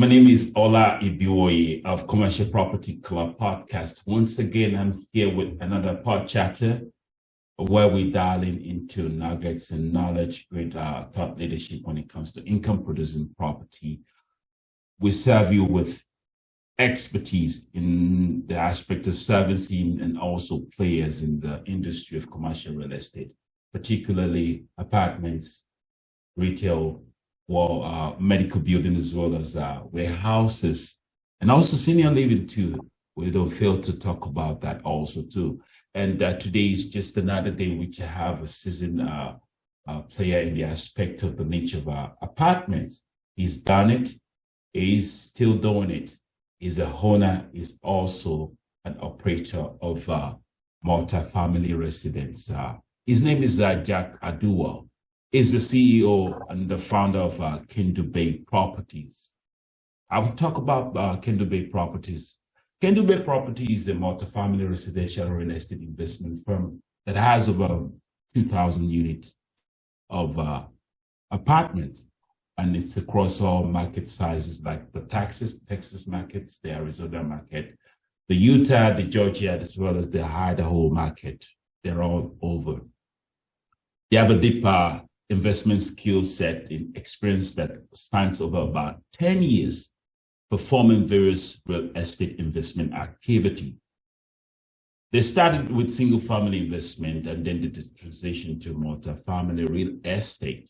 My name is Ola Ibiwoye of Commercial Property Club podcast. Once again, I'm here with another pod chapter where we're dialing into nuggets and knowledge with thought leadership when it comes to income producing property. We serve you with expertise in the aspect of servicing and also players in the industry of commercial real estate, particularly apartments, retail, medical building, as well as warehouses, and also senior living too. We don't fail to talk about that also too. And today is just another day in which I have a seasoned player in the aspect of the niche of apartments. He's done it. He's still doing it. He's a owner. He's also an operator of multifamily residence. His name is Jack Aduwo. Is the CEO and the founder of Kendo Bay Properties. I will talk about Kendo Bay Properties. Kendo Bay Properties is a multifamily residential real estate investment firm that has over 2,000 units of apartments, and it's across all market sizes, like the Texas markets, the Arizona market, the Utah, the Georgia, as well as the Idaho market. They're all over. They have a deep investment skill set and experience that spans over about 10 years performing various real estate investment activity. They started with single family investment and then did the transition to multifamily real estate.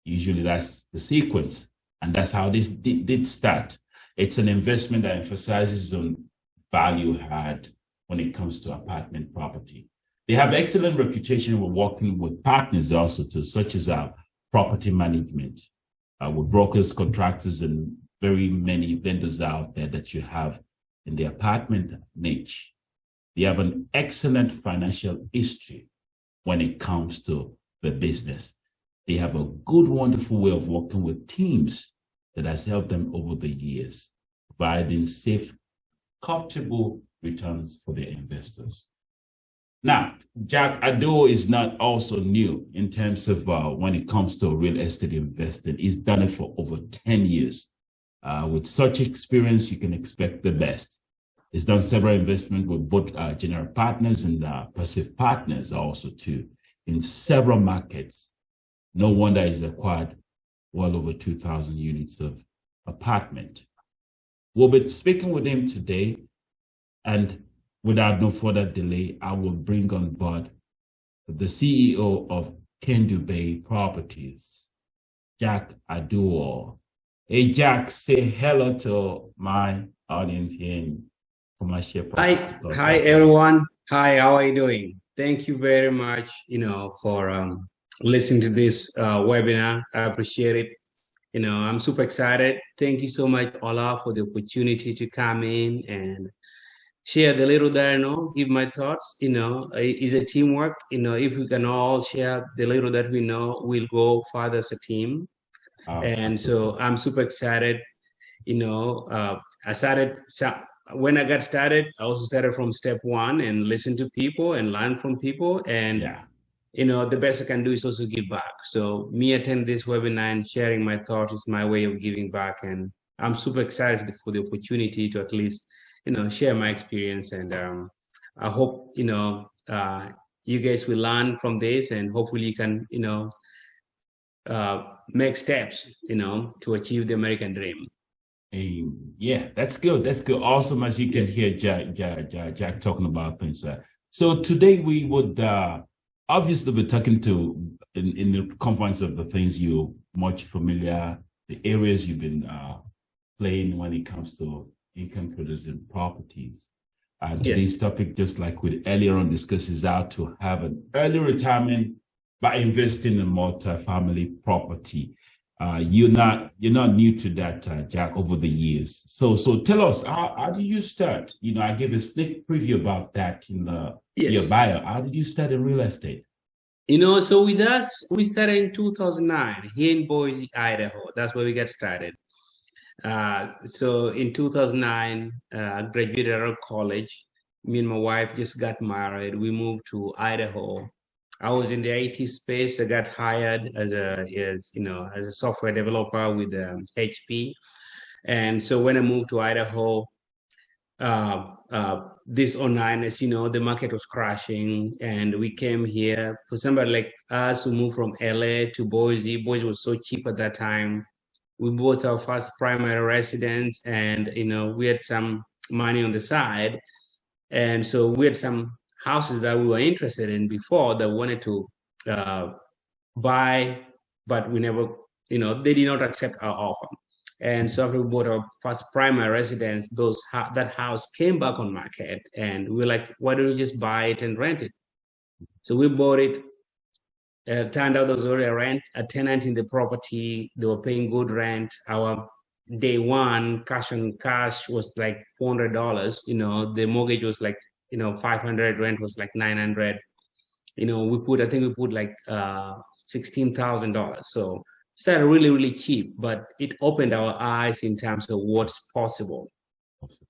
Usually that's the sequence, and that's how this did start. It's an investment that emphasizes on value add when it comes to apartment property. They have excellent reputation with working with partners also too, such as property management, with brokers, contractors, and very many vendors out there that you have in the apartment niche. They have an excellent financial history when it comes to the business. They have a good, wonderful way of working with teams that has helped them over the years, providing safe, comfortable returns for their investors. Now, Jack Aduwo is not also new in terms of when it comes to real estate investing. He's done it for over 10 years. With such experience, you can expect the best. He's done several investments with both general partners and passive partners also too, in several markets. No wonder he's acquired well over 2,000 units of apartment. We'll be speaking with him today, and without no further delay, I will bring on board the CEO of Kendo Bay Properties, Jack Aduwo. Hey, Jack, say hello to my audience here in Commercial Property. Hi, everyone. Hi, how are you doing? Thank you very much, for listening to this webinar. I appreciate it. I'm super excited. Thank you so much, Ola, for the opportunity to come in and share the little that I know, give my thoughts. It's a teamwork. If we can all share the little that we know, we'll go farther as a team. And so I'm super excited. When I got started, I also started from step one and listen to people and learn from people. And, the best I can do is also give back. So me attending this webinar and sharing my thoughts is my way of giving back. And I'm super excited for the opportunity to at least share my experience, and I hope you guys will learn from this, and hopefully you can make steps to achieve the American dream. Yeah, that's good. That's good. Awesome, as you can hear Jack talking about things. So today we would obviously be talking to in the confines of the things you're much familiar, the areas you've been playing when it comes to income producing properties. And today's topic, just like we earlier on discussed, is how to have an early retirement by investing in multifamily property. You're not new to that, Jack, over the years. So tell us, how did you start? I gave a sneak preview about that in your bio. How did you start in real estate? So with us, we started in 2009 here in Boise, Idaho. That's where we got started. So in 2009, I graduated out of college. Me and my wife just got married. We moved to Idaho. I was in the IT space. I got hired as a software developer with HP. And so when I moved to Idaho, this '09, as you know, the market was crashing, and we came here. For somebody like us who moved from LA to Boise, Boise was so cheap at that time. We bought our first primary residence, and we had some money on the side, and so we had some houses that we were interested in before that we wanted to buy, but we never, they did not accept our offer. And so after we bought our first primary residence, that house came back on market, and we were like, why don't we just buy it and rent it? So we bought it. Turned out there was already a tenant in the property. They were paying good rent. Our day one cash on cash was like $400. The mortgage was like, 500. Rent was like 900. I think we put like $16,000. So started really, really cheap, but it opened our eyes in terms of what's possible.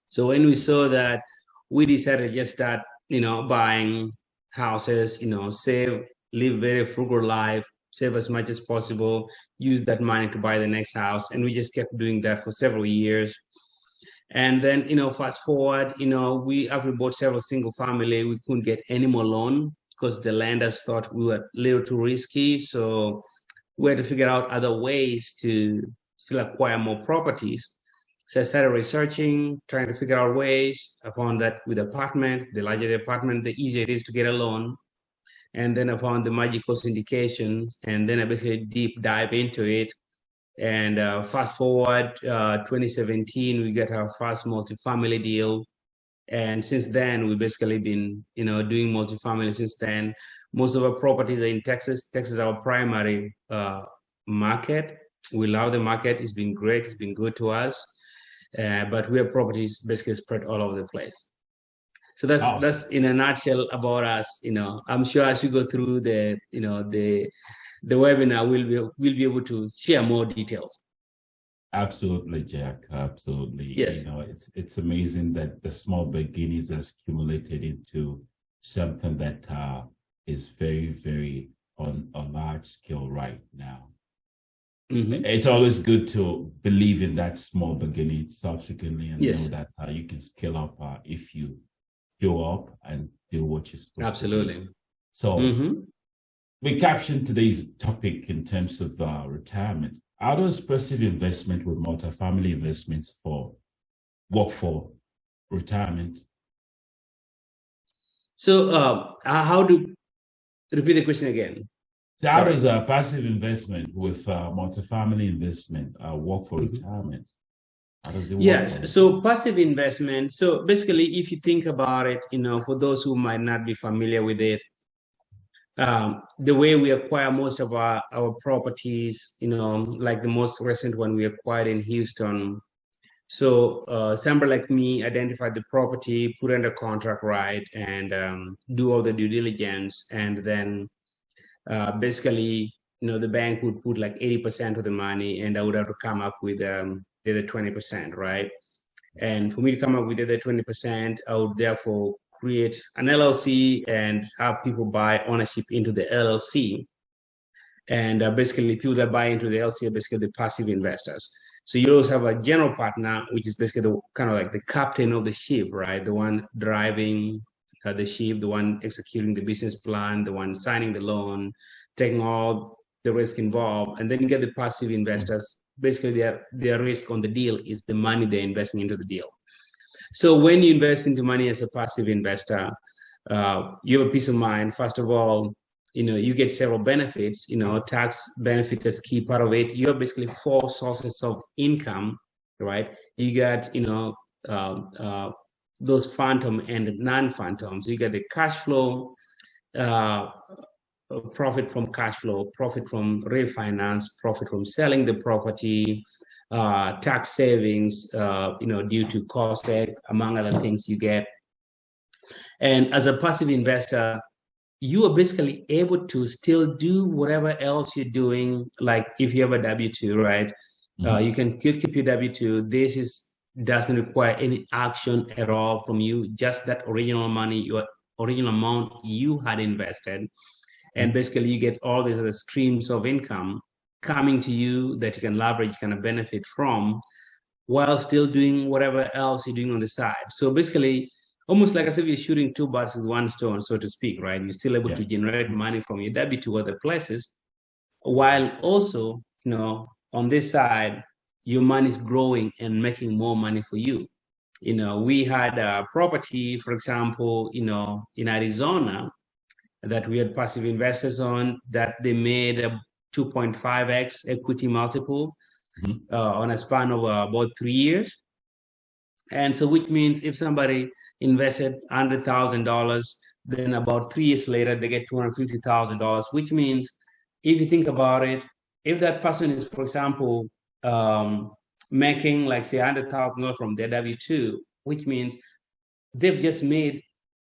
So when we saw that, we decided to just start, buying houses, live very frugal life, save as much as possible, use that money to buy the next house. And we just kept doing that for several years. And then, fast forward, after we bought several single family, we couldn't get any more loan because the lenders thought we were a little too risky. So we had to figure out other ways to still acquire more properties. So I started researching, trying to figure out ways. I found that with apartment, the larger the apartment, the easier it is to get a loan. And then I found the magical syndications, and then I basically deep dive into it. And fast forward 2017, we got our first multifamily deal. And since then, we've basically been, doing multifamily since then. Most of our properties are in Texas. Texas is our primary market. We love the market. It's been great. It's been good to us. But we have properties basically spread all over the place. So that's in a nutshell about us. I'm sure as we go through the webinar, we'll be able to share more details. Absolutely, Jack. Absolutely. Yes. It's amazing that the small beginnings has accumulated into something that is very, very on a large scale right now. Mm-hmm. It's always good to believe in that small beginning subsequently and know that you can scale up if you show up and do what you're supposed Absolutely. to do. So we captioned today's topic in terms of retirement. How does passive investment with multifamily investments work for retirement? So repeat the question again. So how does passive investment with multifamily investment work for retirement? How does it work? Yes, so passive investment. So basically, if you think about it, for those who might not be familiar with it, the way we acquire most of our properties, like the most recent one we acquired in Houston. So somebody like me identified the property, put under contract, right, and do all the due diligence, and then basically, the bank would put like 80% of the money, and I would have to come up with the other 20%, right? And for me to come up with the other 20%, I would therefore create an LLC and have people buy ownership into the LLC. And basically, people that buy into the LLC are basically the passive investors. So you also have a general partner, which is basically the kind of like the captain of the ship, right? The one driving the ship, the one executing the business plan, the one signing the loan, taking all the risk involved. And then you get the passive investors. Basically, their risk on the deal is the money they're investing into the deal. So when you invest into money as a passive investor, you have a peace of mind. First of all, you get several benefits. Tax benefit is key part of it. You have basically 4 sources of income, right? You got, those phantom and non-phantom. So you get the cash flow, profit from cash flow, profit from refinance, profit from selling the property, tax savings, due to cost seg, among other things you get. And as a passive investor, you are basically able to still do whatever else you're doing. Like if you have a W-2, right? You can keep your W-2. This doesn't require any action at all from you, just that original money, your original amount you had invested. And basically you get all these other streams of income coming to you that you can leverage, kind of benefit from while still doing whatever else you're doing on the side. So basically, almost like as if you're shooting two birds with one stone, so to speak, right? You're still able to generate money from your W-2 other places, while also, on this side, your money is growing and making more money for you. We had a property, for example, in Arizona that we had passive investors on that they made a 2.5x equity multiple on a span of about 3 years. And so, which means if somebody invested $100,000, then about 3 years later, they get $250,000, which means if you think about it, if that person is, for example, making like say $100,000 from their W-2, which means they've just made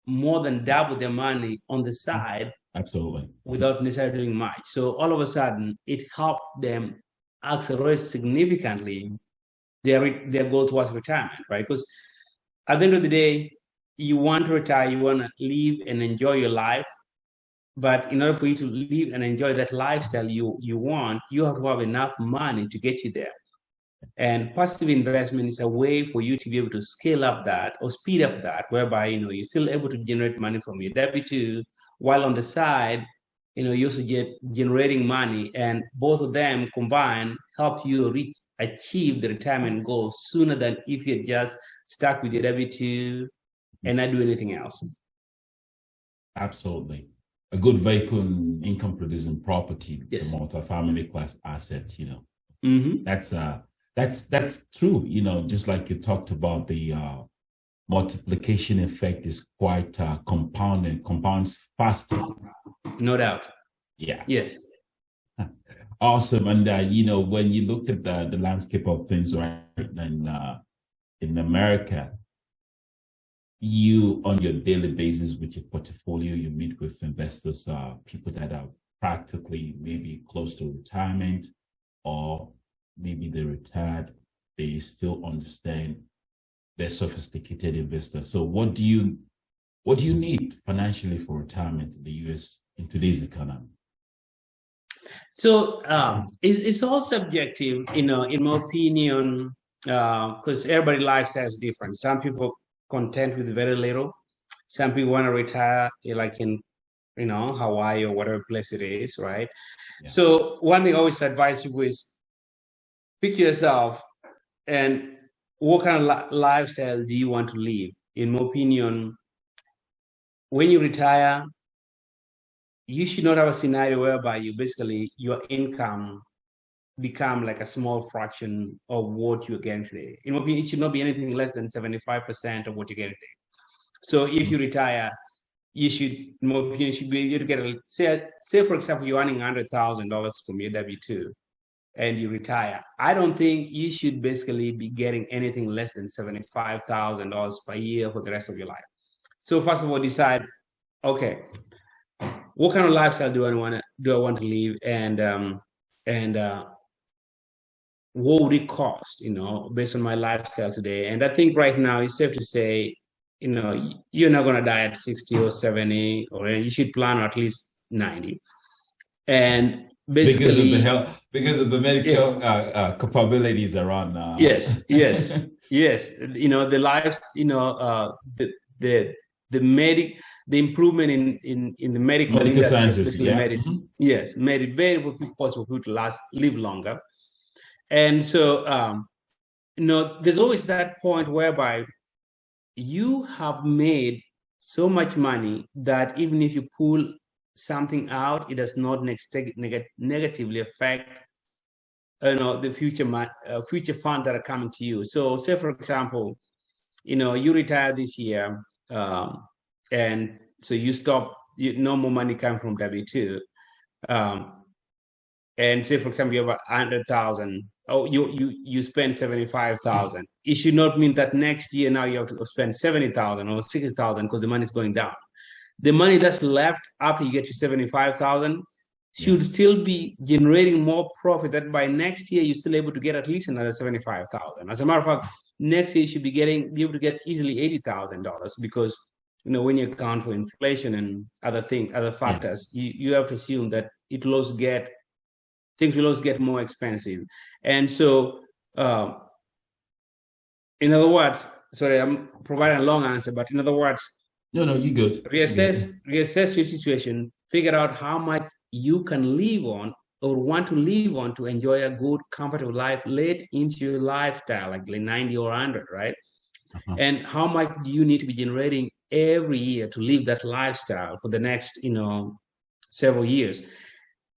more than double their money on the side. Absolutely. Without necessarily doing much. So all of a sudden, it helped them accelerate significantly their goal towards retirement, right? Because at the end of the day, you want to retire, you want to live and enjoy your life. But in order for you to live and enjoy that lifestyle you want, you have to have enough money to get you there. And passive investment is a way for you to be able to scale up that or speed up that, whereby you're still able to generate money from your W-2, while on the side, you also get generating money, and both of them combined help you achieve the retirement goal sooner than if you're just stuck with your W-2 and not do anything else. Absolutely. A good vehicle in income producing property, yes. The multifamily class assets, Mm-hmm. That's true. Just like you talked about, the multiplication effect is quite compounds faster. No doubt. Yeah. Yes. Awesome. And when you look at the landscape of things right in America, you on your daily basis with your portfolio, you meet with investors, people that are practically maybe close to retirement, or maybe they retired, they still understand they're sophisticated investors. So what do you need financially for retirement in the US in today's economy? So it's all subjective, in my opinion, because everybody's lifestyle is different. Some people content with very little. Some people want to retire like in Hawaii or whatever place it is, right? Yeah. So one thing I always advise people is pick yourself and what kind of lifestyle do you want to live? In my opinion, when you retire, you should not have a scenario whereby your income become like a small fraction of what you're getting today. In my opinion, it should not be anything less than 75% of what you get today. So if you retire, you should, in my opinion, should be able to get say for example, you're earning $100,000 from your W-2 and you retire. I don't think you should basically be getting anything less than $75,000 per year for the rest of your life. So first of all, decide, okay, what kind of lifestyle do I want to live, and what would it cost, based on my lifestyle today? And I think right now it's safe to say, you're not going to die at 60 or 70, or you should plan at least 90. And basically because of the medical capabilities around yes the life, the improvement in the medical sciences, yes, made it very possible for people to live longer. And so there's always that point whereby you have made so much money that even if you pull something out, it does not negatively affect the future funds that are coming to you. So say for example, you retire this year, and so you stop, no more money coming from W-2, and say for example you have 100,000. Oh, you spend 75,000. It should not mean that next year now you have to spend 70,000 or 60,000 because the money is going down. The money that's left after you get to 75,000 should still be generating more profit, that by next year you're still able to get at least another 75,000. As a matter of fact, next year you should be able to get easily $80,000, because when you account for inflation and other factors, you have to assume that things will always get more expensive. And so In other words, sorry, I'm providing a long answer, but in other words, No, you good. Reassess your situation, figure out how much you can live on or want to live on to enjoy a good, comfortable life late into your lifestyle, like 90 or 100, right? Uh-huh. And how much do you need to be generating every year to live that lifestyle for the next, several years?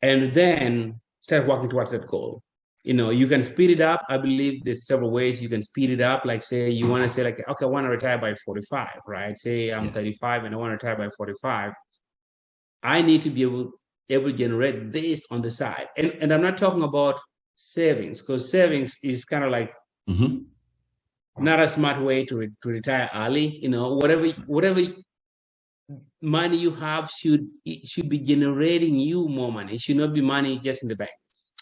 And then start working towards that goal. You can speed it up. I believe there's several ways you can speed it up. Like, say you want to say, like, okay, I want to retire by 45, right? Say I'm 35 and I want to retire by 45. I need to be able to generate this on the side. And I'm not talking about savings, because savings is kind of like not a smart way to retire early. Whatever money you have should be generating you more money. It should not be money just in the bank.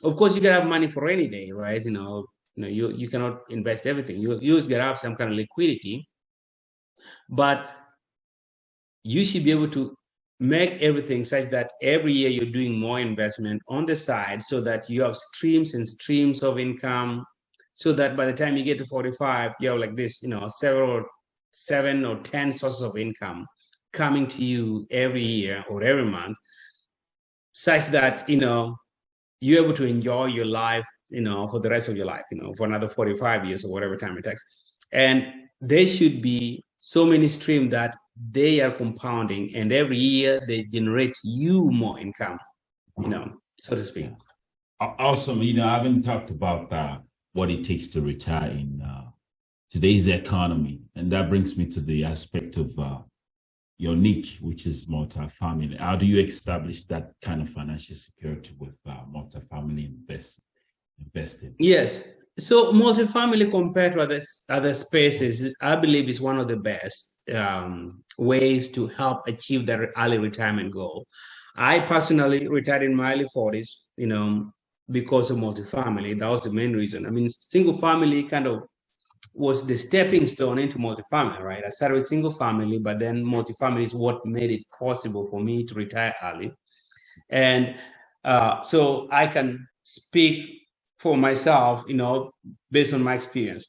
Of course, you can have money for rainy day, right? You cannot invest everything. You just gotta have some kind of liquidity, but you should be able to make everything such that every year you're doing more investment on the side, so that you have streams and streams of income, so that by the time you get to 45, you have like this, several 7 or 10 sources of income coming to you every year or every month, such that you're able to enjoy your life, for the rest of your life, for another 45 years or whatever time it takes. And there should be so many streams that they are compounding, and every year they generate you more income, so to speak. Awesome. I haven't talked about what it takes to retire in today's economy. And that brings me to the aspect of your niche, which is multifamily. How do you establish that kind of financial security with multifamily investing? Yes. So multifamily, compared to other spaces, I believe is one of the best ways to help achieve that early retirement goal. I personally retired in my early 40s, because of multifamily. That was the main reason. I mean, single family kind of was the stepping stone into multifamily, right? I started with single family, but then multifamily is what made it possible for me to retire early. And so I can speak for myself, based on my experience.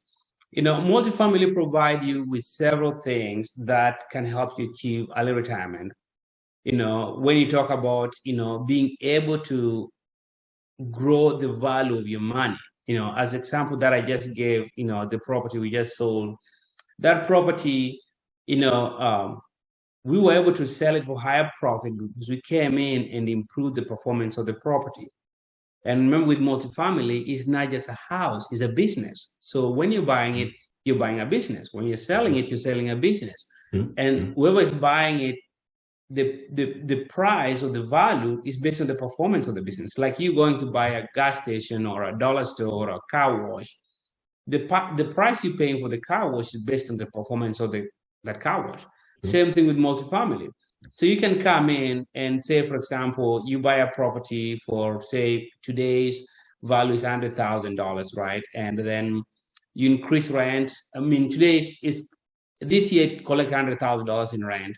Multifamily provide you with several things that can help you achieve early retirement. When you talk about, being able to grow the value of your money, as example that I just gave, the property we just sold, that property, we were able to sell it for higher profit because we came in and improved the performance of the property. And remember, with multifamily, it's not just a house, it's a business. So when you're buying it, you're buying a business. When you're selling it, you're selling a business. And whoever is buying it, the price or the value is based on the performance of the business. Like you going to buy a gas station or a dollar store or a car wash, the price you're paying for the car wash is based on the performance of that car wash. Same thing with multifamily. So you can come in and say, for example, you buy a property for, say, today's value is $100,000, right? And then you increase rent. I mean, this year collect $100,000 in rent.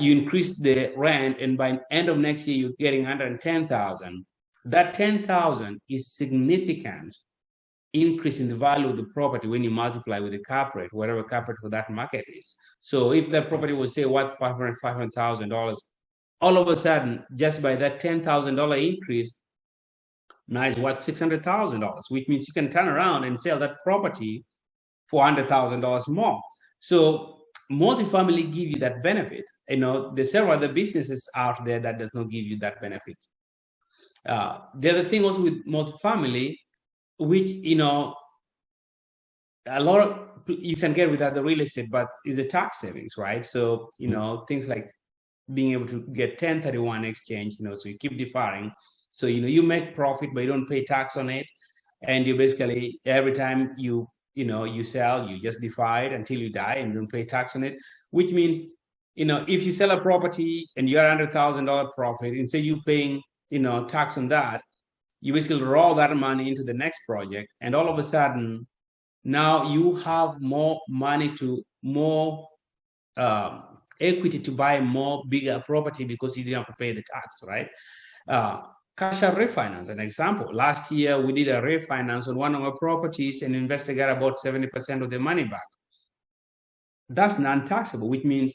You increase the rent, and by the end of next year, you're getting $110,000. That $10,000 is significant increase in the value of the property when you multiply with the cap rate, whatever cap rate for that market is. So if the property was, say, worth $500,000, all of a sudden, just by that $10,000 increase, now it's worth $600,000, which means you can turn around and sell that property for $100,000 more. So multifamily give you that benefit. There's several other businesses out there that does not give you that benefit. The other thing also with multifamily, which a lot of you can get with other real estate, but is the tax savings, right? So things like being able to get 1031 exchange, so you keep deferring, so you make profit but you don't pay tax on it, and you basically every time you sell, you just defer it until you die and you don't pay tax on it, which means if you sell a property and you're $100,000 profit, instead you paying tax on that, you basically roll that money into the next project, and all of a sudden, now you have more money more equity to buy more bigger property because you didn't have to pay the tax, right? cash out refinance, an example. Last year, we did a refinance on one of our properties and investor got about 70% of the money back. That's non-taxable, which means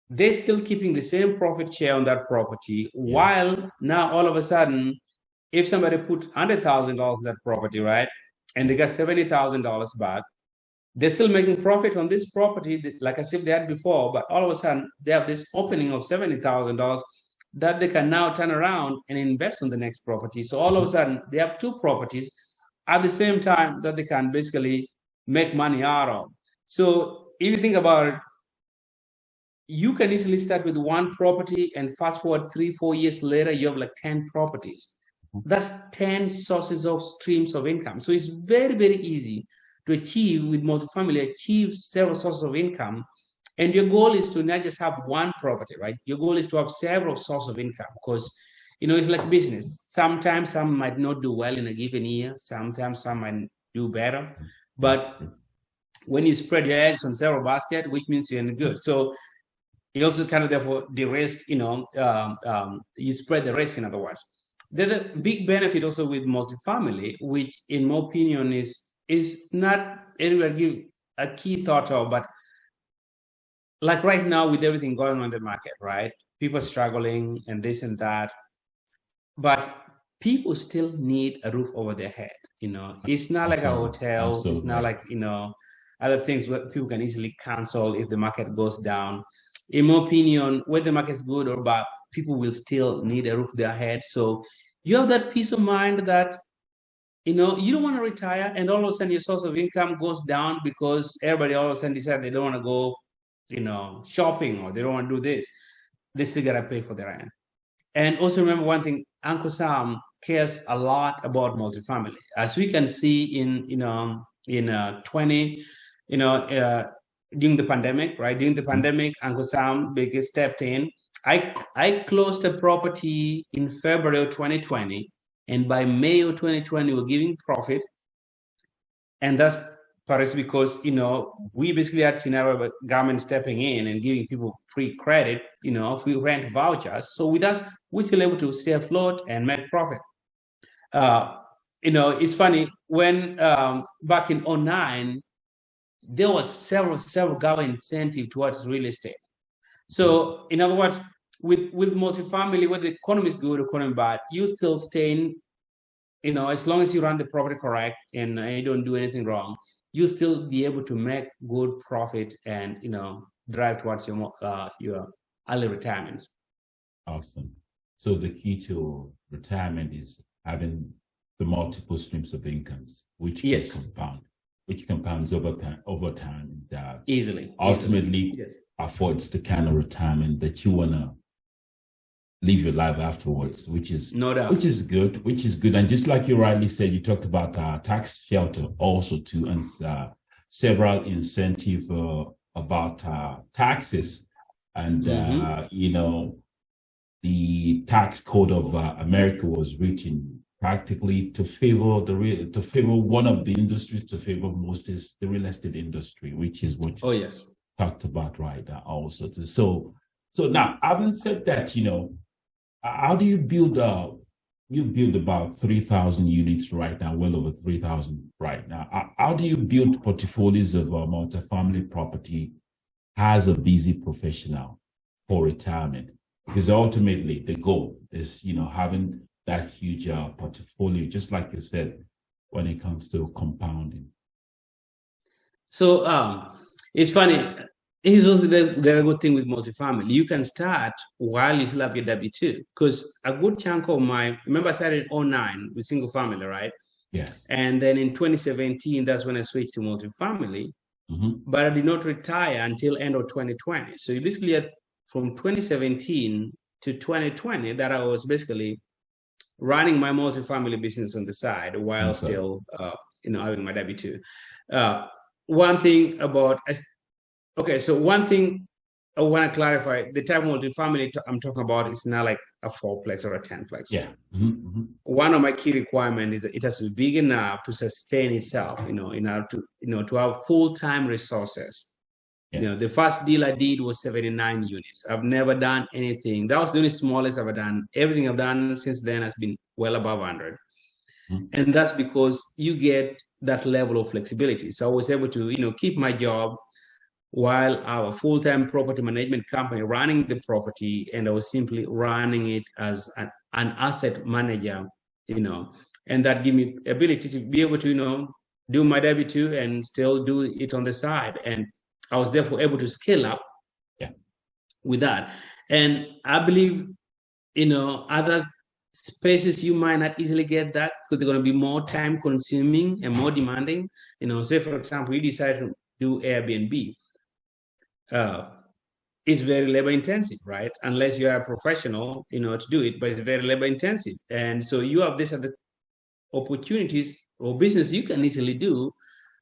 they're still keeping the same profit share on that property, while now all of a sudden, if somebody put $100,000 in that property, right, and they got $70,000 back, they're still making profit on this property, like as if they had before, but all of a sudden they have this opening of $70,000 that they can now turn around and invest on the next property. So all of a sudden they have two properties at the same time that they can basically make money out of. So if you think about it, you can easily start with one property and fast forward 3-4 years later, you have like 10 properties. That's 10 sources of streams of income. So it's very, very easy to achieve with multifamily, achieve several sources of income. And your goal is to not just have one property, right? Your goal is to have several sources of income because, it's like business. Sometimes some might not do well in a given year. Sometimes some might do better. But when you spread your eggs on several baskets, which means you're in good. So you also kind of therefore de-risk, you spread the risk, in other words. There's a big benefit also with multifamily, which in my opinion is not anywhere give a key thought of, but like right now with everything going on in the market, right? People struggling and this and that, but people still need a roof over their head. It's not like a hotel. Absolutely. It's not like, other things where people can easily cancel if the market goes down. In my opinion, whether the market is good or bad, people will still need a roof over their head. So you have that peace of mind that, you don't want to retire and all of a sudden your source of income goes down because everybody all of a sudden decide they don't want to go, shopping or they don't want to do this. They still got to pay for their rent. And also remember one thing, Uncle Sam cares a lot about multifamily. As we can see in 20, during the pandemic, right? During the pandemic, Uncle Sam Baker stepped in. I closed a property in February of 2020, and by May of 2020, we're giving profit. And that's perhaps because, we basically had scenario of government stepping in and giving people free credit, free rent vouchers. So with us, we're still able to stay afloat and make profit. It's funny, when back in 2009, there was several government incentive towards real estate. So in other words, with multifamily, whether the economy is good or economy bad, you still stay in, as long as you run the property correct and you don't do anything wrong, you still be able to make good profit and, drive towards your early retirement. Awesome. So the key to retirement is having the multiple streams of incomes, which can compound. Which compounds over time easily. Ultimately affords the kind of retirement that you want to live your life afterwards, which is no doubt, which is good. And just like you rightly said, you talked about tax shelter also too, and several incentive about taxes, and the tax code of America was written practically to favor one of the industries, to favor most is the real estate industry, which is what you talked about right now also. So now, having said that, how do you build you build about 3,000 units right now, well over 3,000 right now. How do you build portfolios of multifamily property as a busy professional for retirement? Because ultimately the goal is, having that huge portfolio, just like you said, when it comes to compounding. So it's funny. Here's also the good thing with multifamily. You can start while you still have your W-2, because a good chunk of remember I started in 2009 with single family, right? Yes. And then in 2017, that's when I switched to multifamily. Mm-hmm. But I did not retire until end of 2020. So you basically had from 2017 to 2020 that I was basically running my multifamily business on the side while still, having my W-2. One thing I want to clarify, the type of multifamily I'm talking about is not like a 4-plex or a 10-plex. Yeah. Mm-hmm, mm-hmm. One of my key requirements is that it has to be big enough to sustain itself, in order to have full-time resources. Yeah. The first deal I did was 79 units. I've never done anything. That was the only smallest I've ever done. Everything I've done since then has been well above 100. And that's because you get that level of flexibility. So I was able to, keep my job while our full-time property management company running the property, and I was simply running it as an asset manager, and that gave me ability to be able to, do my W-2 and still do it on the side. And I was therefore able to scale up with that. And I believe, other spaces you might not easily get that because they're going to be more time consuming and more demanding. Say, for example, you decide to do Airbnb. It's very labor intensive, right? Unless you are a professional, to do it, but it's very labor intensive. And so you have these other opportunities or business you can easily do,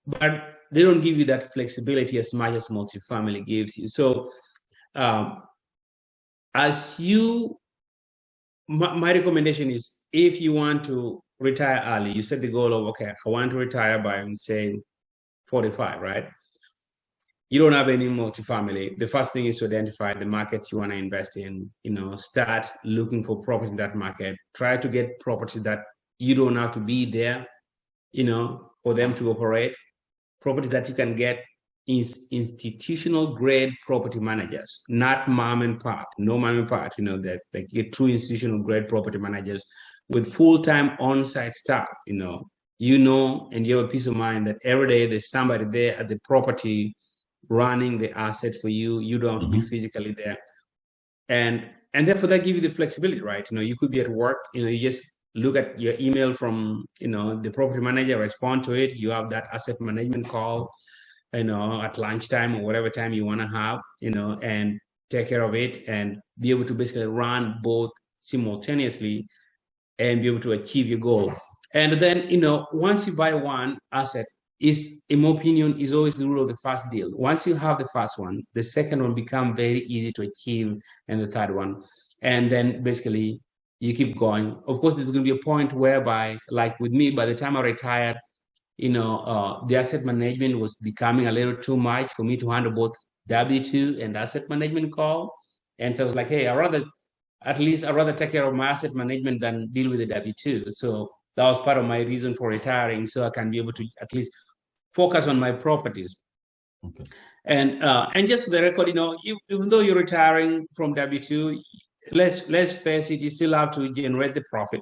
but they don't give you that flexibility as much as multifamily gives you. So my recommendation is, if you want to retire early, you set the goal of, okay, I want to retire by, say, 45, right? You don't have any multifamily. The first thing is to identify the market you want to invest in, start looking for properties in that market. Try to get properties that you don't have to be there, for them to operate. Properties that you can get institutional grade property managers, not mom and pop, no mom and pop, that like get true institutional grade property managers with full-time on-site staff, and you have a peace of mind that every day there's somebody there at the property running the asset for you. You don't have to be physically there. And therefore that gives you the flexibility, right? You could be at work, you just look at your email from, the property manager, respond to it. You have that asset management call, at lunchtime or whatever time you want to have, and take care of it and be able to basically run both simultaneously and be able to achieve your goal. And then, once you buy one asset, in my opinion, is always the rule of the first deal. Once you have the first one, the second one becomes very easy to achieve, and the third one. And then basically you keep going. Of course, there's going to be a point whereby, like with me, by the time I retired, the asset management was becoming a little too much for me to handle both W-2 and asset management call. And so I was like, hey, I'd rather take care of my asset management than deal with the W-2. So that was part of my reason for retiring, so I can be able to at least focus on my properties. Okay. And just for the record, even though you're retiring from W-2, let's face it, you still have to generate the profit.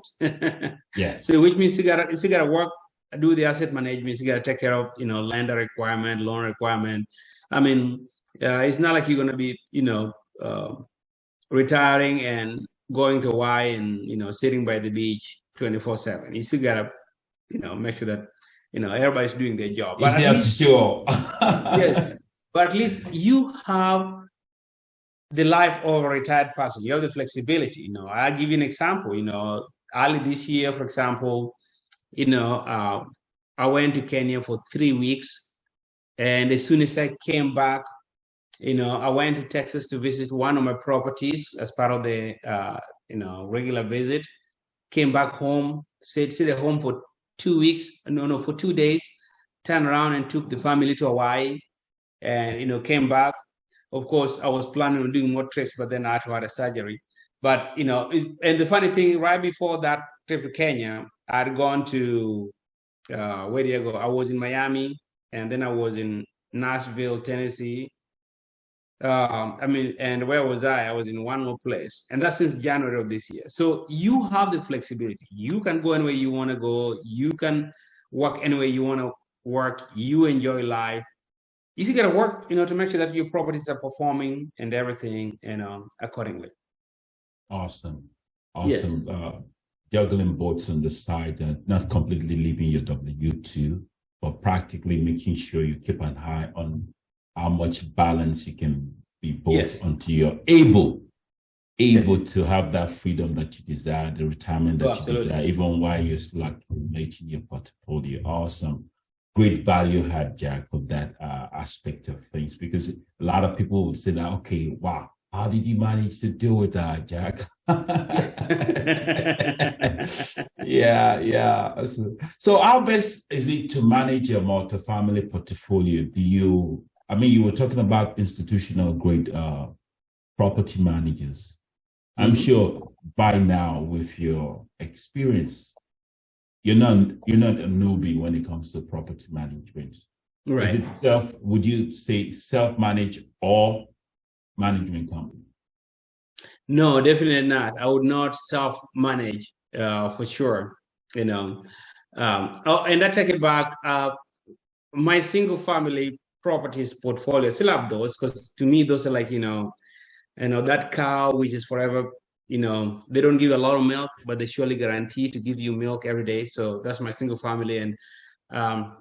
Yeah. So which means you gotta work, do the asset management. You gotta take care of lender requirement, loan requirement. I mean, it's not like you're gonna be retiring and going to Hawaii and sitting by the beach 24/7. You still gotta make sure that everybody's doing their job. But at least, sure. Yes, but at least you have the life of a retired person. You have the flexibility. I'll give you an example. Early this year, for example, I went to Kenya for 3 weeks, and as soon as I came back, I went to Texas to visit one of my properties as part of the regular visit. Came back home, stayed at home for 2 weeks. For 2 days. Turned around and took the family to Hawaii, and came back. Of course, I was planning on doing more trips, but then I had a surgery. But and the funny thing, right before that trip to Kenya, I'd gone to where did I go? I was in Miami, and then I was in Nashville, Tennessee. And where was I? I was in one more place, and that's since January of this year. So you have the flexibility. You can go anywhere you want to go. You can work anywhere you want to work. You enjoy life. You still got to work, to make sure that your properties are performing and everything, accordingly. Awesome. Yes. Juggling both on the side and not completely leaving your W-2, but practically making sure you keep an eye on how much balance you can be both until you're able to have that freedom that you desire, the retirement that you desire, even while you're still accumulating your portfolio. Awesome. Great value had, Jack, for that aspect of things, because a lot of people would say that, okay, wow, how did you manage to do it, Jack? Yeah. So how best is it to manage your multifamily portfolio? Do you I mean, you were talking about institutional grade property managers. I'm sure by now, with your experience, you're not a newbie when it comes to property management. Right. Is it would you say self-manage or management company? No, definitely not. I would not self-manage for sure. And I take it back. My single family properties portfolio, still have those, because to me those are like, that cow which is forever, they don't give a lot of milk, but they surely guarantee to give you milk every day. So that's my single family. And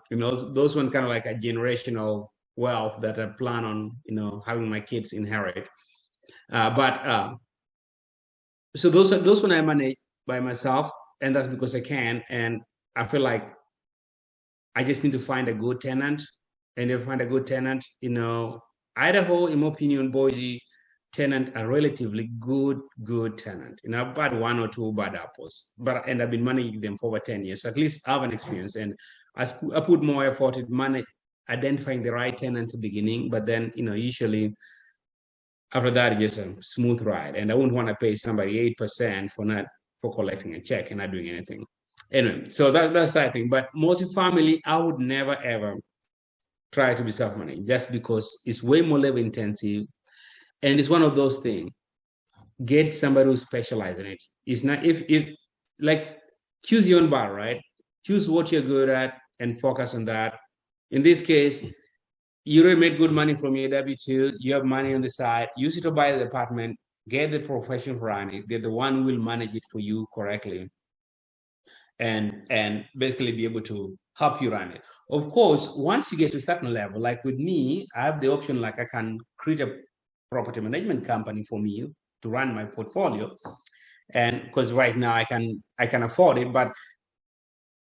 those one kind of like a generational wealth that I plan on, having my kids inherit. So those one I manage by myself, and that's because I can. And I feel like I just need to find a good tenant. And if I find a good tenant, Idaho, in my opinion, Boise tenant are relatively good tenant. I've had one or two bad apples, and I've been managing them for over 10 years. So at least I have an experience. And I put more effort in identifying the right tenant at the beginning, but then, usually after that, it's just a smooth ride. And I wouldn't want to pay somebody 8% for collecting a check and not doing anything. Anyway, so that's that thing. But multifamily, I would never ever try to be self-managed, just because it's way more labor intensive. And it's one of those things. Get somebody who specializes in it. It's not if like choose your own bar, right? Choose what you're good at and focus on that. In this case, you already made good money from your W-2. You have money on the side. Use it to buy the apartment. Get the professional run it. They're the one who will manage it for you correctly, and basically be able to help you run it. Of course, once you get to a certain level, like with me, I have the option, like I can create a property management company for me to run my portfolio, and because right now I can afford it, but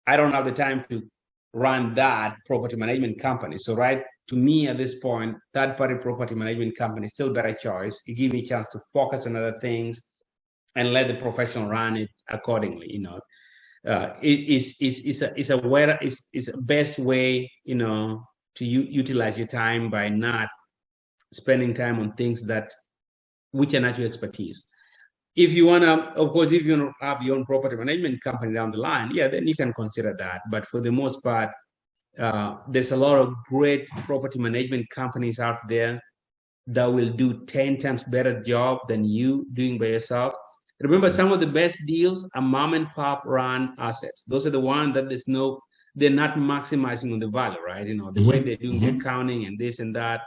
I don't have the time to run that property management company. So to me at this point, third-party property management company is still a better choice. It gives me a chance to focus on other things and let the professional run it accordingly. It's a best way, to utilize your time by not spending time on things which are not your expertise. If you want to, of course, if you have your own property management company down the line, then you can consider that. But for the most part, there's a lot of great property management companies out there that will do 10 times better job than you doing by yourself. Remember, some of the best deals are mom and pop run assets. Those are the ones that they're not maximizing on the value, right? The way they're doing the accounting and this and that.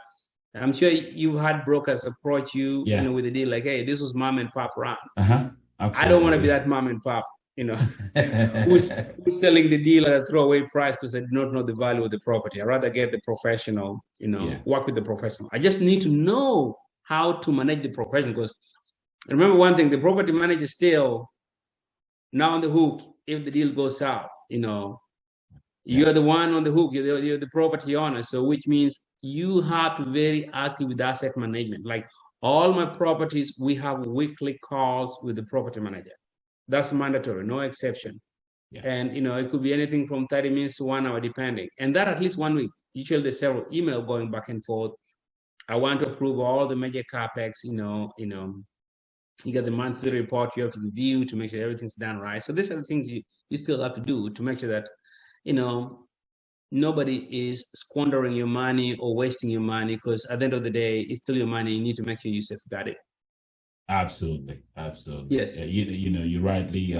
I'm sure you had brokers approach you, with a deal like, hey, this was mom and pop run. I don't want to be that mom and pop, who's selling the deal at a throwaway price because I do not know the value of the property. I'd rather get the professional, work with the professional. I just need to know how to manage the professional, because remember one thing, the property manager is still now on the hook if the deal goes south. You're the one on the hook, you're the property owner. So which means you have to be very active with asset management. Like all my properties, we have weekly calls with the property manager. That's mandatory, no exception. And it could be anything from 30 minutes to 1 hour, depending. And that at least 1 week. Usually there's several emails going back and forth. I want to approve all the major capex, you get the monthly report you have to review to make sure everything's done right. So these are the things you still have to do to make sure that, nobody is squandering your money or wasting your money, because at the end of the day, it's still your money. You need to make sure you safeguard it. Absolutely. Yes. You rightly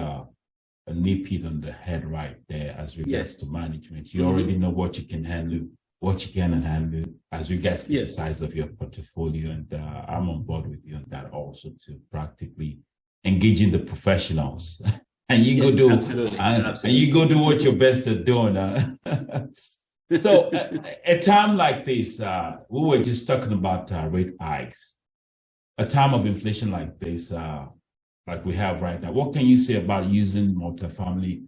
nip it on the head right there as regards to management. You already know what you can handle, what you cannot handle as regards to the size of your portfolio. And I'm on board with you on that also, to practically engaging the professionals. And you go do absolutely. And you go do what you're best at doing. So a time like this, we were just talking about rate hikes. A time of inflation like this, like we have right now, what can you say about using multifamily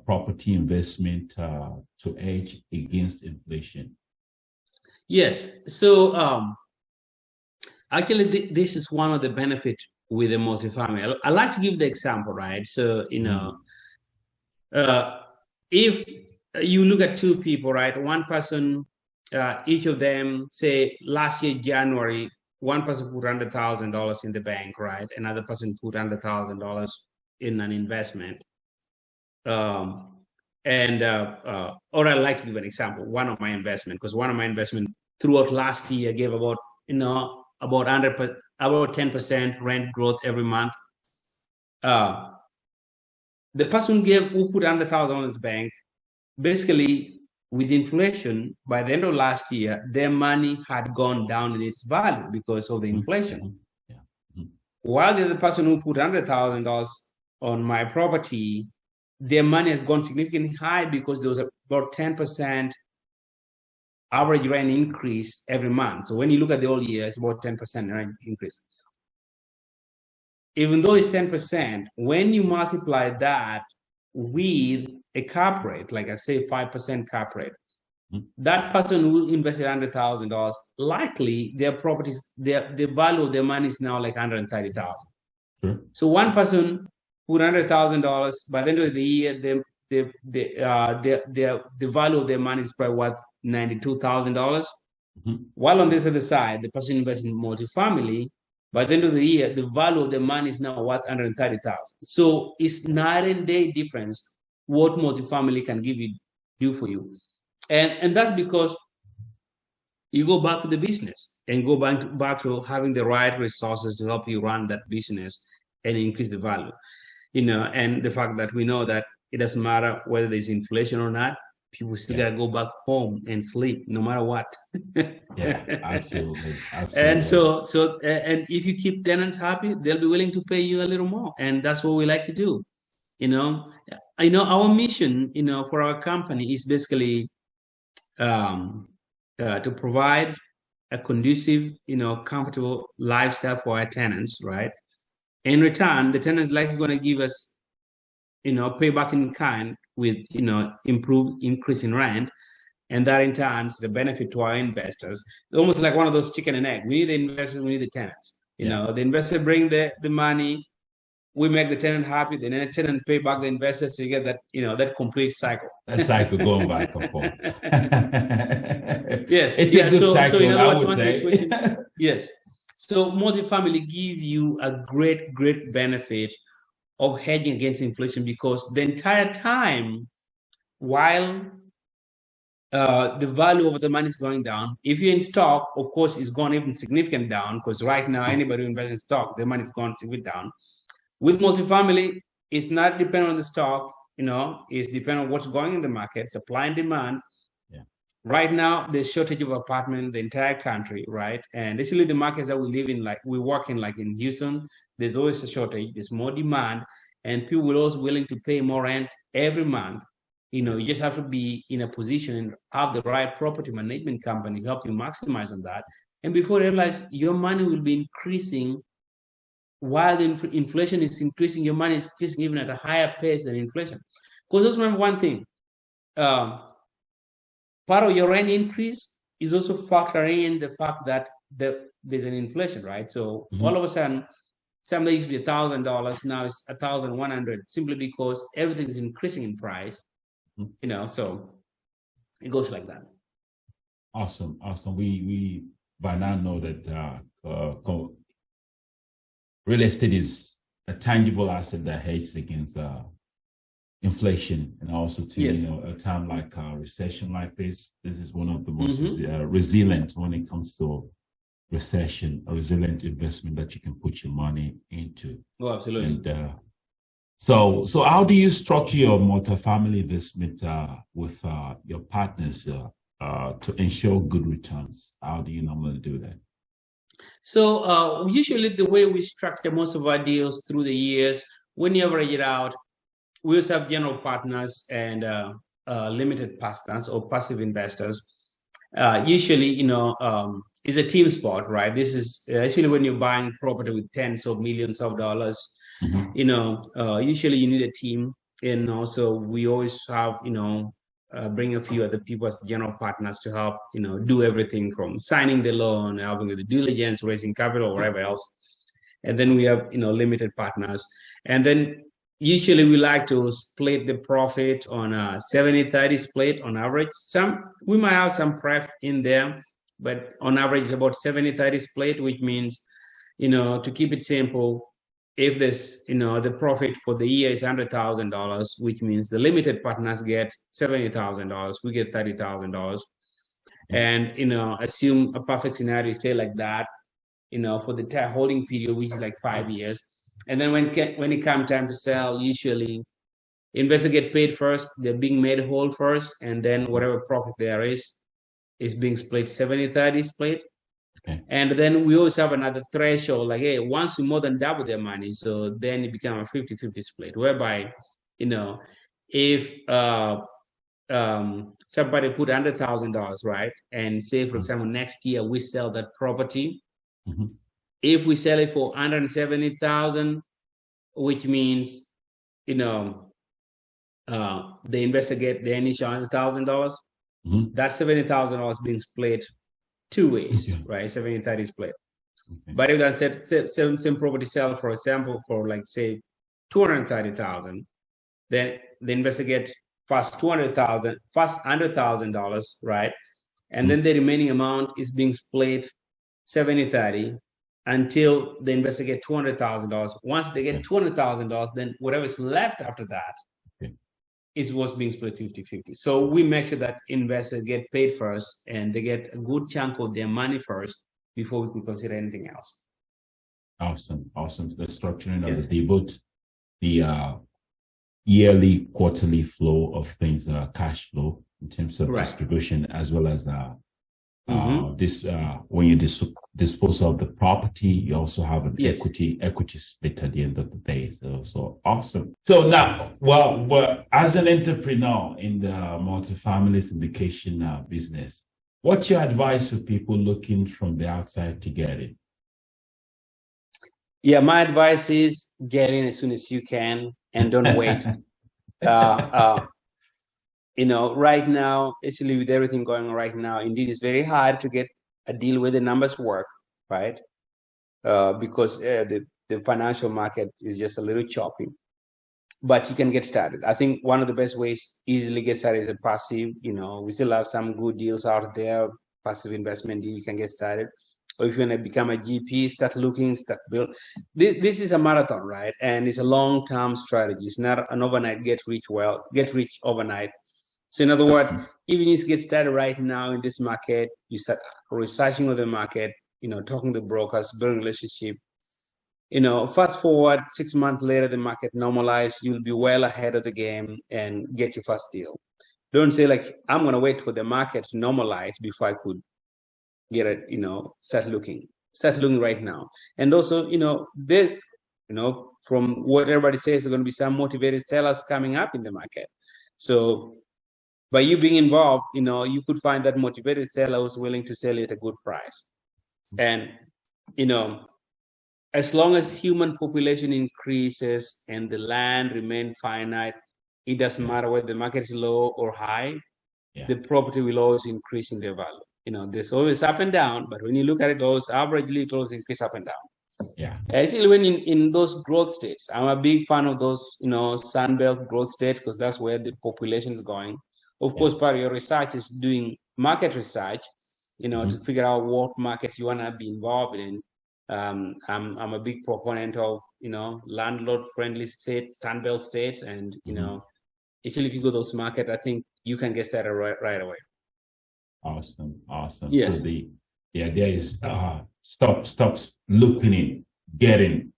property investment to hedge against inflation? Yes. So actually, this is one of the benefits with a multifamily. I like to give the example, right? So, if you look at two people, right? One person each of them, say last year, January, one person put $100,000 in the bank, right? Another person put $100,000 in an investment. Or I'd like to give an example. One of my investment, because one of my investment throughout last year gave about 10% rent growth every month. The person who put $100,000 in the bank, basically with inflation, by the end of last year, their money had gone down in its value because of the inflation. Yeah. Mm-hmm. While the other person who put $100,000 on my property, their money has gone significantly high because there was about 10% average rent increase every month. So when you look at the whole year, it's about 10% rent increase. Even though it's 10%, when you multiply that with a cap rate, like I say, 5% cap rate, that person who invested $100,000, likely their properties, the value of their money is now like $130,000. Sure. So one person put $100,000. By the end of the year, the value of their money is probably worth $92,000. While on this other side, the person invested in multifamily, by the end of the year, the value of the money is now worth $130,000. So it's night and day difference what multifamily can do for you. And that's because you go back to the business and go back to having the right resources to help you run that business and increase the value. And the fact that we know that it doesn't matter whether there's inflation or not, people still gotta go back home and sleep no matter what. Yeah, absolutely. And so and if you keep tenants happy, they'll be willing to pay you a little more, and that's what we like to do. Our mission, for our company is basically to provide a conducive, comfortable lifestyle for our tenants, right? In return, the tenants likely going to give us, payback in kind with, increase in rent. And that in turn is a benefit to our investors. It's almost like one of those chicken and egg. We need the investors, we need the tenants. The investor bring the money, we make the tenant happy, the tenant pay back the investors, so you get that, that complete cycle. That cycle going back and forth. Yes. It's a good cycle, I would say. Yes. So multifamily give you a great, great benefit of hedging against inflation, because the entire time, while the value of the money is going down, if you're in stock, of course, it's gone even significant down, because right now, anybody who invests in stock, their money is gone significantly down. With multifamily, it's not dependent on the stock, it's dependent on what's going in the market, supply and demand. Right now, there's shortage of apartments in the entire country, right? And basically the markets that we live in, like we work in, like in Houston, there's always a shortage, there's more demand, and people are also willing to pay more rent every month. You just have to be in a position and have the right property management company to help you maximize on that. And before you realize, your money will be increasing while the inflation is increasing, your money is increasing even at a higher pace than inflation. Because just remember one thing, part of your rent increase is also factoring in the fact that there's an inflation, right? So all of a sudden, something used to be $1,000, now it's $1,100, simply because everything is increasing in price. So it goes like that. Awesome. We by now know that real estate is a tangible asset that hedges against inflation, and also to a time like a recession like this is one of the most resilient when it comes to recession, a resilient investment that you can put your money into. Oh, absolutely. And so how do you structure your multifamily investment with your partners to ensure good returns? How do you normally do that? So usually the way we structure most of our deals through the years, when you average it out, we also have general partners and limited partners or passive investors. Usually, it's a team sport, right? This is actually when you're buying property with tens of millions of dollars. Usually you need a team, and also we always have, bring a few other people as general partners to help, do everything from signing the loan, helping with the due diligence, raising capital, whatever else. And then we have, limited partners. And then usually we like to split the profit on a 70-30 split on average. We might have some pref in there, but on average it's about 70-30 split, which means, to keep it simple, if this, the profit for the year is $100,000, which means the limited partners get $70,000, we get $30,000. And, assume a perfect scenario stay like that, for the entire holding period, which is like 5 years. And then when it comes time to sell, usually investors get paid first, they're being made whole first, and then whatever profit there is being split 70-30 split. Okay. And then we always have another threshold, like, hey, once you more than double their money, so then it becomes a 50-50 split, whereby, if somebody put $100,000, right? And say, for example, next year we sell that property. Mm-hmm. If we sell it for $170,000, which means, the investor get the initial $100,000, Mm-hmm. that $70,000 being split 2 ways, Okay. right? 70-30 split. Okay. But if that same property sell, for example, for like say $230,000, then the investor get first $100,000, right? And then the remaining amount is being split 70-30 until the investor get $200,000. Once they get $200,000, then whatever's left after that is what's being split 50-50. So we make sure that investors get paid first and they get a good chunk of their money first before we can consider anything else. Awesome. So the structuring of the deal, both the yearly, quarterly flow of things that are cash flow in terms of distribution, as well as this when you dispose of the property, you also have an equity split at the end of the day. So awesome. So now, well, as an entrepreneur in the multifamily syndication business, what's your advice for people looking from the outside to get in? Yeah, my advice is get in as soon as you can and don't wait. Right now, actually with everything going on right now, indeed it's very hard to get a deal where the numbers work, right? Because the financial market is just a little choppy. But you can get started. I think one of the best ways easily get started is a passive. We still have some good deals out there, passive investment deal, you can get started. Or if you want to become a GP, start looking, start build. This is a marathon, right? And it's a long-term strategy. It's not an overnight get rich overnight. So in other words, even if you get started right now in this market, you start researching on the market, talking to brokers, building relationship. Fast forward 6 months later, the market normalizes, you'll be well ahead of the game and get your first deal. Don't say like, I'm going to wait for the market to normalize before I could get it, start looking right now. And also, there's, from what everybody says, there's going to be some motivated sellers coming up in the market. So by you being involved, you could find that motivated seller who's willing to sell it at a good price. And, as long as human population increases and the land remains finite, it doesn't matter whether the market is low or high, the property will always increase in their value. There's always up and down, but when you look at it, always averagely, it always increase up and down. Yeah. Actually, when in those growth states, I'm a big fan of those, Sunbelt growth states, because that's where the population is going. Of course, part of your research is doing market research, to figure out what market you want to be involved in. I'm a big proponent of, landlord-friendly states, Sunbelt states, and, actually, if you go to those markets, I think you can get started right away. Awesome. Yes. So the idea is stop looking in, get in,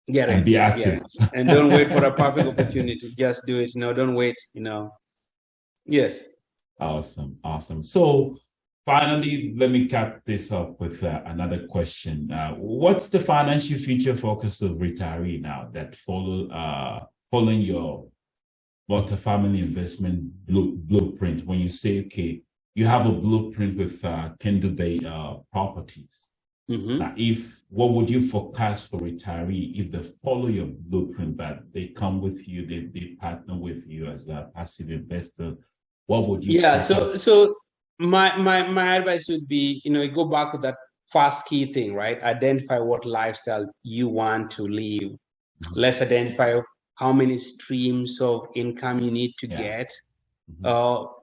and be active. Yeah. And don't wait for a perfect opportunity. Just do it. Don't wait. Yes. Awesome. So finally, let me cap this up with another question. What's the financial future focus of retiree now that following your multifamily investment blueprint? When you say, okay, you have a blueprint with Kindle Bay properties. Now, what would you forecast for retiree if they follow your blueprint, that they come with you, they partner with you as a passive investor? What would you? Yeah. So my advice would be, go back to that first key thing, right? Identify what lifestyle you want to live. Let's identify how many streams of income you need to get. So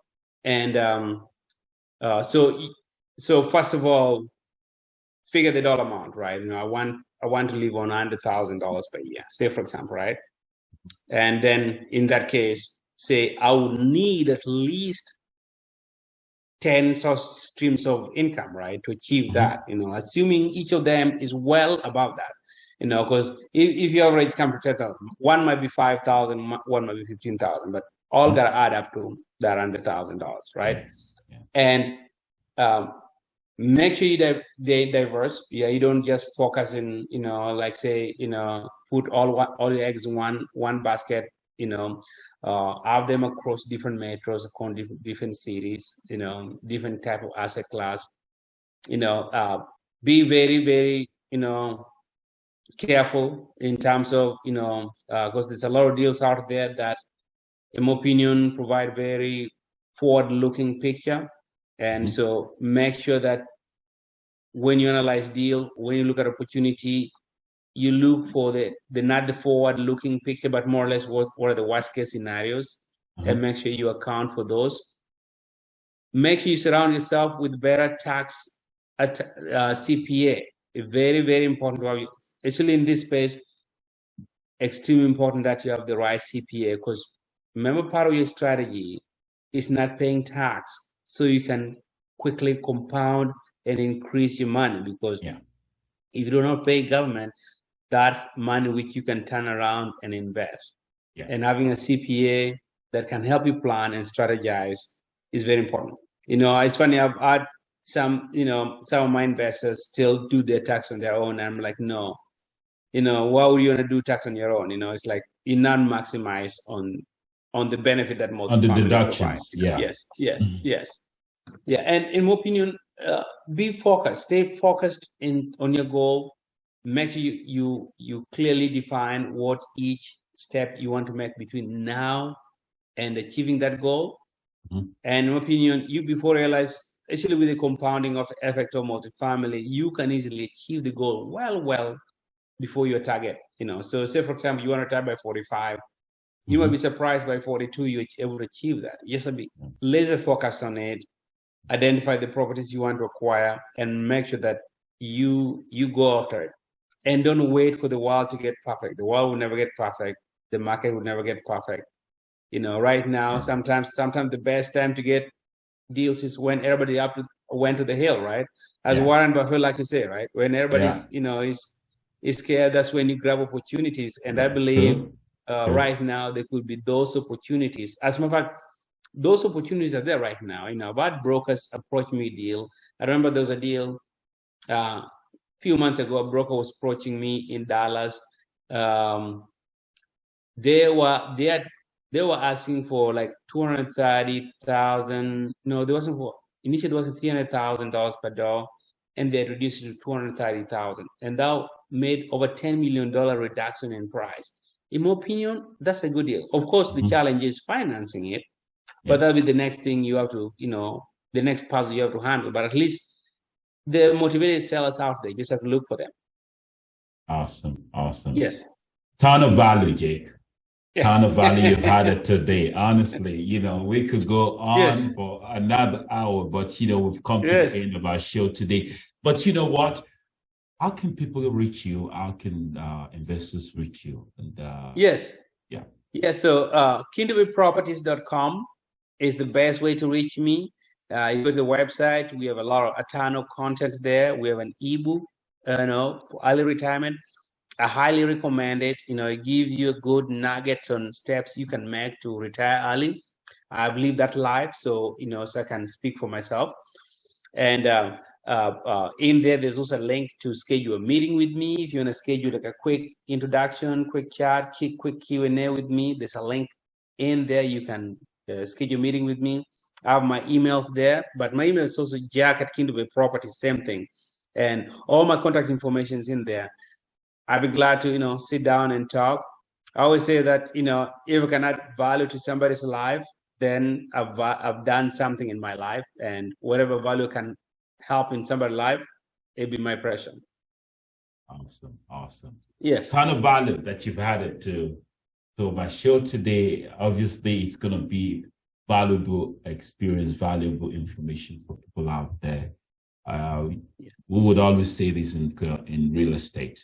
first of all, figure the dollar amount, right? I want to live on $100,000 per year, say for example, right? And then in that case, say I would need at least 10 streams of income, right, to achieve that, assuming each of them is well above that, because if you average come to 10,000, one might be 5,000, one might be 15,000, but all got to add up to that $100,000, right? And make sure they're diverse. You don't just focus in, like say, put all your eggs in one basket, have them across different metros, across different cities, different type of asset class. Be very, very, careful in terms of, because there's a lot of deals out there that, in my opinion, provide very forward-looking picture. And so make sure that when you analyze deals, when you look at opportunity, you look for the not the forward-looking picture, but more or less what are the worst-case scenarios, and make sure you account for those. Make sure you surround yourself with better tax CPA. A very, very important. Especially in this space, extremely important that you have the right CPA, because remember, part of your strategy is not paying tax, so you can quickly compound and increase your money, because if you do not pay government, that's money which you can turn around and invest. And having a CPA that can help you plan and strategize is very important. It's funny, I've had some of my investors still do their tax on their own. And I'm like, no, why would you want to do tax on your own? It's like you're not maximized on the benefit that multifamily on the deductions. Yes. Yeah. And in my opinion, be focused, stay focused on your goal. Make sure you clearly define what each step you want to make between now and achieving that goal. And in my opinion, you before realize, especially with the compounding of effect of multifamily, you can easily achieve the goal well before your target. So say for example, you want to retire by 45. You might be surprised by 42 you're able to achieve that. Just be laser focused on it. Identify the properties you want to acquire and make sure that you go after it. And don't wait for the world to get perfect. The world will never get perfect. The market will never get perfect. Right now, sometimes the best time to get deals is when everybody went to the hill, right? As Warren Buffett like to say, right? When everybody's, is scared, that's when you grab opportunities. And I believe right now there could be those opportunities. As a matter of fact, those opportunities are there right now. About brokers approach me deal. I remember there was a deal a few months ago. A broker was approaching me in Dallas. They were asking for like $230,000. No, there wasn't for initially. It was $300,000 per door, and they reduced it to $230,000, and that made over $10 million reduction in price. In my opinion, that's a good deal. Of course, the challenge is financing it. But that'll be the next thing you have to, the next puzzle you have to handle. But at least the motivated sellers out there, just have to look for them. Awesome. Yes. Ton of value, Jake. Yes. Ton of value you've had it today. Honestly, we could go on for another hour, but, we've come to the end of our show today. But you know what? How can people reach you? How can investors reach you? And so kindleproperties.com is the best way to reach me. You go to the website. We have a ton of content there. We have an ebook, for early retirement. I highly recommend it. It gives you a good nuggets on steps you can make to retire early. I believe that life, so so I can speak for myself. And in there, there's also a link to schedule a meeting with me. If you want to schedule like a quick introduction, quick chat, quick Q&A with me, there's a link in there. You can schedule a meeting with me. I have my emails there, but my email is also jack@kindleproperty, same thing. And all my contact information is in there. I'd be glad to, sit down and talk. I always say that, if I can add value to somebody's life, then I've done something in my life, and whatever value can help in somebody's life, it'd be my pleasure. Awesome. Yes. Ton of value that you've added to So my show today, obviously, it's going to be valuable experience, valuable information for people out there. We would always say this in real estate: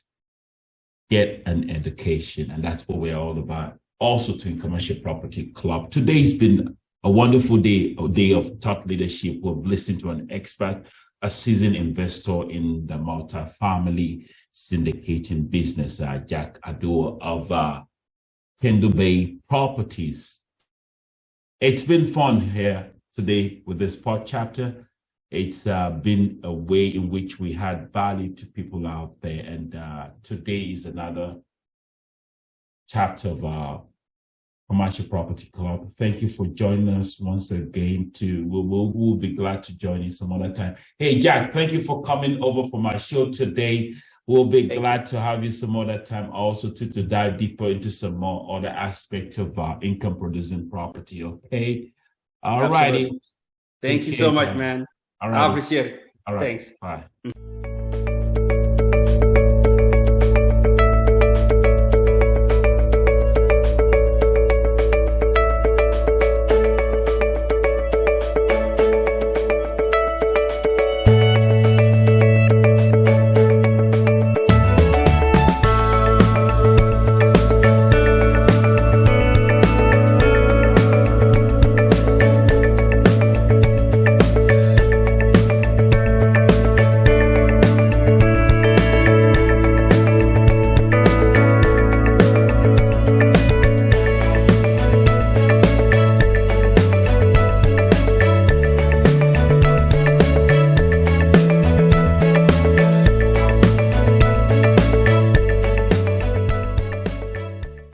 get an education, and that's what we're all about. Also, to Commercial Property Club. Today's been a wonderful day, a day of thought leadership. We've listened to an expert, a seasoned investor in the multifamily syndicating business, Jack Aduwo of Kendall Bay Properties. It's been fun here today with this pod chapter. It's been a way in which we had value to people out there. And today is another chapter of our Commercial Property Club. Thank you for joining us once again. We'll be glad to join you some other time. Hey, Jack, thank you for coming over for my show today. We'll be glad to have you some other time also to dive deeper into some more other aspects of income producing property. Okay. All righty. Thank you so much, man. All right. I appreciate it. All right. Thanks. Bye.